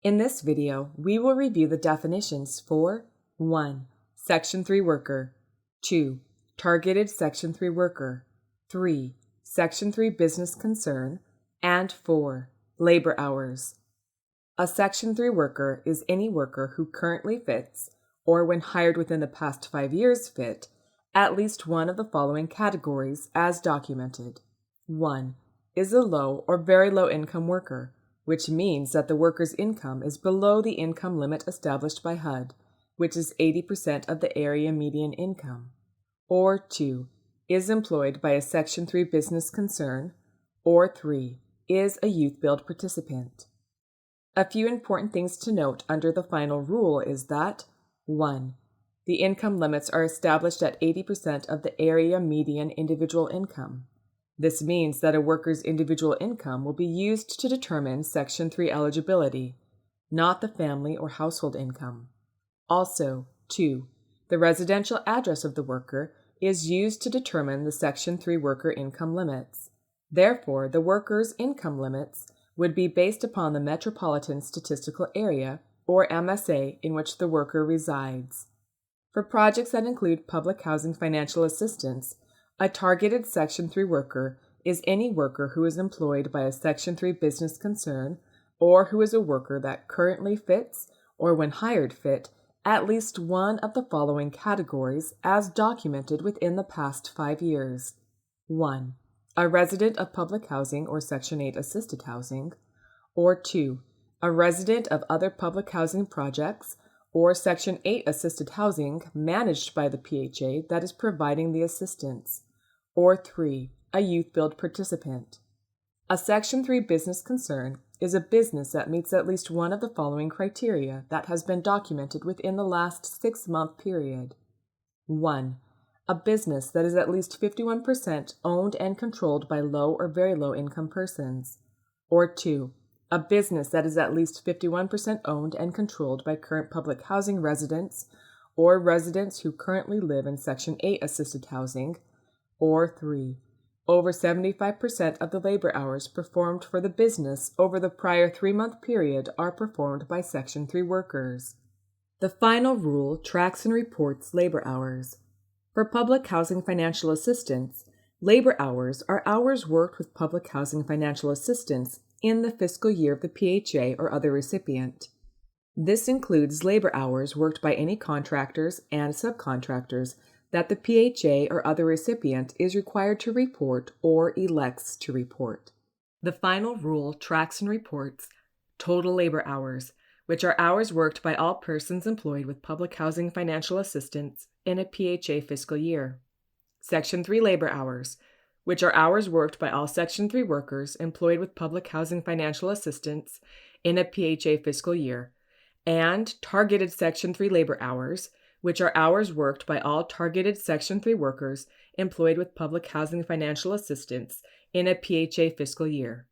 In this video, we will review the definitions for 1. Section 3 worker, 2. Targeted Section 3 worker, 3. Section 3 business concern, and 4. Labor hours. A Section 3 worker is any worker who currently fits, or when hired within the past 5 years fit, at least one of the following categories as documented. 1. Is a low or very low income worker, which means that the worker's income is below the income limit established by HUD, which is 80% of the area median income. Or 2. Is employed by a Section 3 business concern. Or 3. Is a youth build participant. A few important things to note under the final rule is that 1. The income limits are established at 80% of the area median individual income. This means that a worker's individual income will be used to determine Section 3 eligibility, not the family or household income. Also, 2. The residential address of the worker is used to determine the Section 3 worker income limits. Therefore, the worker's income limits would be based upon the Metropolitan Statistical Area, or MSA, in which the worker resides. For projects that include public housing financial assistance, a targeted Section 3 worker is any worker who is employed by a Section 3 business concern or who is a worker that currently fits, or when hired fit, at least one of the following categories as documented within the past 5 years. 1. A resident of public housing or Section 8 assisted housing. Or 2. A resident of other public housing projects or Section 8 assisted housing managed by the PHA that is providing the assistance. Or 3. A youth build participant. A Section 3 business concern is a business that meets at least one of the following criteria that has been documented within the last 6-month period. 1. A business that is at least 51% owned and controlled by low or very low income persons. Or 2. A business that is at least 51% owned and controlled by current public housing residents or residents who currently live in Section 8 assisted housing. Or 3. Over 75% of the labor hours performed for the business over the prior 3-month period are performed by Section 3 workers. The final rule tracks and reports labor hours. For public housing financial assistance, labor hours are hours worked with public housing financial assistance in the fiscal year of the PHA or other recipient. This includes labor hours worked by any contractors and subcontractors that the PHA or other recipient is required to report or elects to report. The final rule tracks and reports total labor hours, which are hours worked by all persons employed with public housing financial assistance in a PHA fiscal year. Section 3 labor hours, which are hours worked by all Section 3 workers employed with public housing financial assistance in a PHA fiscal year, and targeted Section 3 labor hours, which are hours worked by all targeted Section 3 workers employed with public housing financial assistance in a PHA fiscal year.